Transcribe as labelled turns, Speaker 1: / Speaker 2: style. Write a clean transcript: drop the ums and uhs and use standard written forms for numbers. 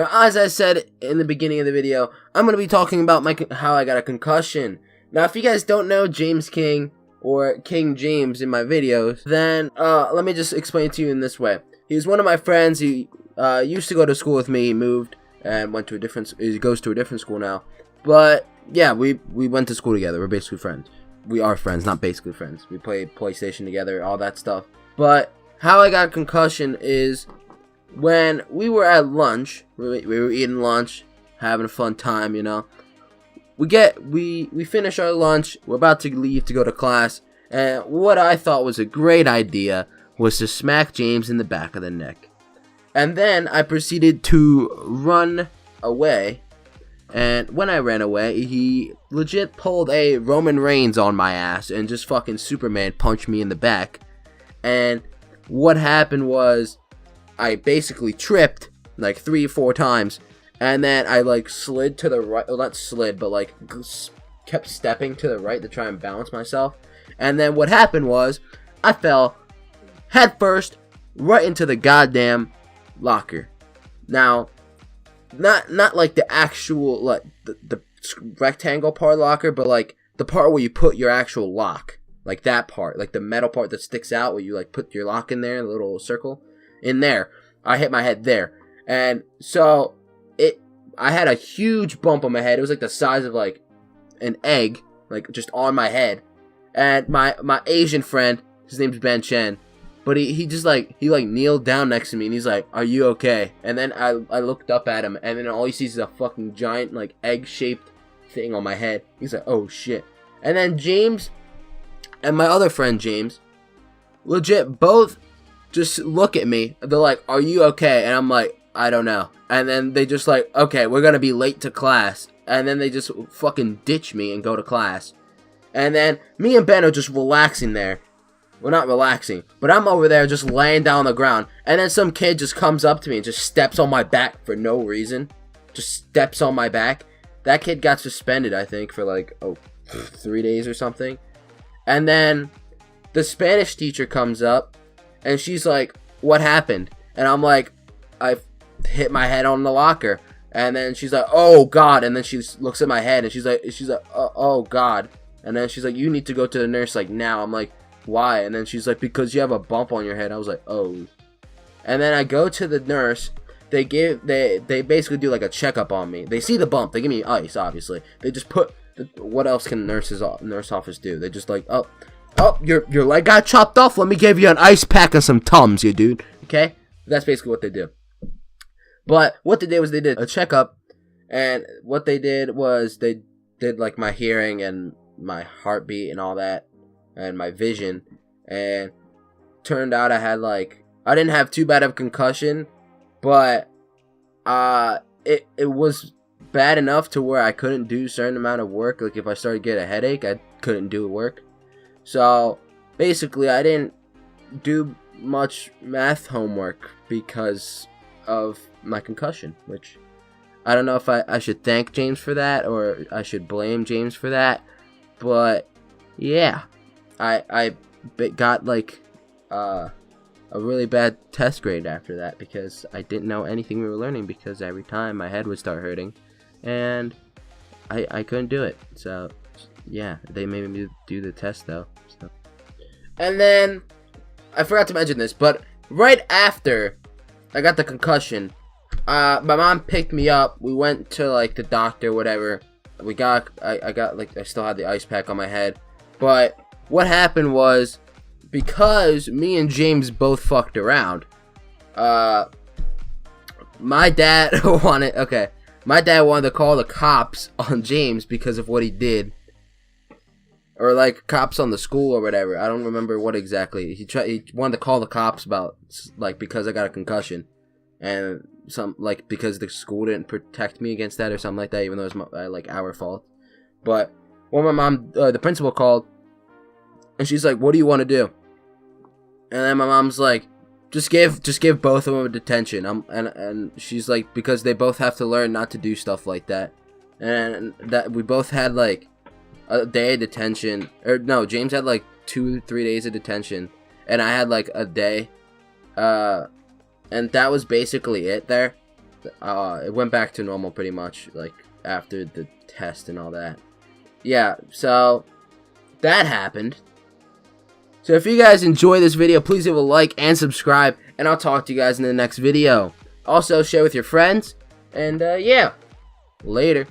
Speaker 1: Now, as I said in the beginning of the video, I'm going to be talking about how I got a concussion. Now, if you guys don't know James King, or King James in my videos, then let me just explain it to you in this way. He was one of my friends. He used to go to school with me. He moved and went to he goes to a different school now. But yeah, we went to school together. We're basically friends. We are friends, not basically friends. We played PlayStation together, all that stuff. But how I got a concussion is when we were at lunch. We were eating lunch, having a fun time, you know. We finish our lunch. We're about to leave to go to class, and what I thought was a great idea was to smack James in the back of the neck. And then I proceeded to run away. And when I ran away, he legit pulled a Roman Reigns on my ass and just fucking Superman punched me in the back. And what happened was I basically tripped like 3 or 4 times. And then I like slid to the right. Well, not slid, but like kept stepping to the right to try and balance myself. And then what happened was I fell head first right into the goddamn locker. Now, not like the actual like the rectangle part of the locker, but like the part where you put your actual lock, like that part, like the metal part that sticks out where you like put your lock in there, a little circle in there. I hit my head there, and so I had a huge bump on my head. It was like the size of like an egg, like just on my head. And my Asian friend, his name's Ben Chen, but he just like kneeled down next to me and he's like, "Are you okay?" And then I looked up at him, and then all he sees is a fucking giant like egg-shaped thing on my head. He's like, "Oh shit." And then James and my other friend James legit both just look at me. They're like, "Are you okay?" And I'm like, "I don't know." And then they just like, "Okay, we're gonna be late to class." And then they just fucking ditch me and go to class. And then me and Ben are just relaxing there. Well, not relaxing, but I'm over there just laying down on the ground. And then some kid just comes up to me and just steps on my back for no reason. Just steps on my back. That kid got suspended, I think, for like 3 days or something. And then the Spanish teacher comes up and she's like, "What happened?" And I'm like, "I hit my head on the locker." And then she's like, "Oh God." And then she looks at my head and she's like oh God. And then she's like, "You need to go to the nurse like now." I'm like, "Why?" And then she's like, "Because you have a bump on your head." I was like, "Oh." And then I go to the nurse. They basically do like a checkup on me. They see the bump. They give me ice, obviously. They just put what else can nurse office do? They just like, oh, your leg got chopped off. Let me give you an ice pack and some Tums, you dude. Okay? That's basically what they do. But what they did was they did a checkup, and what they did was they did like my hearing and my heartbeat and all that, and my vision, and turned out I didn't have too bad of a concussion, but it was bad enough to where I couldn't do a certain amount of work. Like if I started to get a headache, I couldn't do work. So basically I didn't do much math homework because of my concussion, which I don't know if I should thank James for that or I should blame James for that. But yeah, I got like a really bad test grade after that because I didn't know anything we were learning, because every time my head would start hurting and I couldn't do it. So yeah, they made me do the test though. So. And then I forgot to mention this, but right after I got the concussion, my mom picked me up. We went to like the doctor, whatever. I got like, I still had the ice pack on my head. But what happened was, because me and James both fucked around, my dad wanted to call the cops on James because of what he did. Or like cops on the school or whatever. I don't remember what exactly. He wanted to call the cops about like because I got a concussion. And because the school didn't protect me against that or something like that, even though it was our fault. But when my mom, the principal called, and she's like, "What do you want to do?" And then my mom's like, just give both of them a detention. And she's like, because they both have to learn not to do stuff like that. And that we both had like a day of detention, or no, James had like 2-3 days of detention, and I had like a day. And that was basically it there. it went back to normal pretty much, like, after the test and all that. Yeah, so that happened. So if you guys enjoy this video, please leave a like and subscribe, and I'll talk to you guys in the next video. Also, share with your friends, and yeah, later.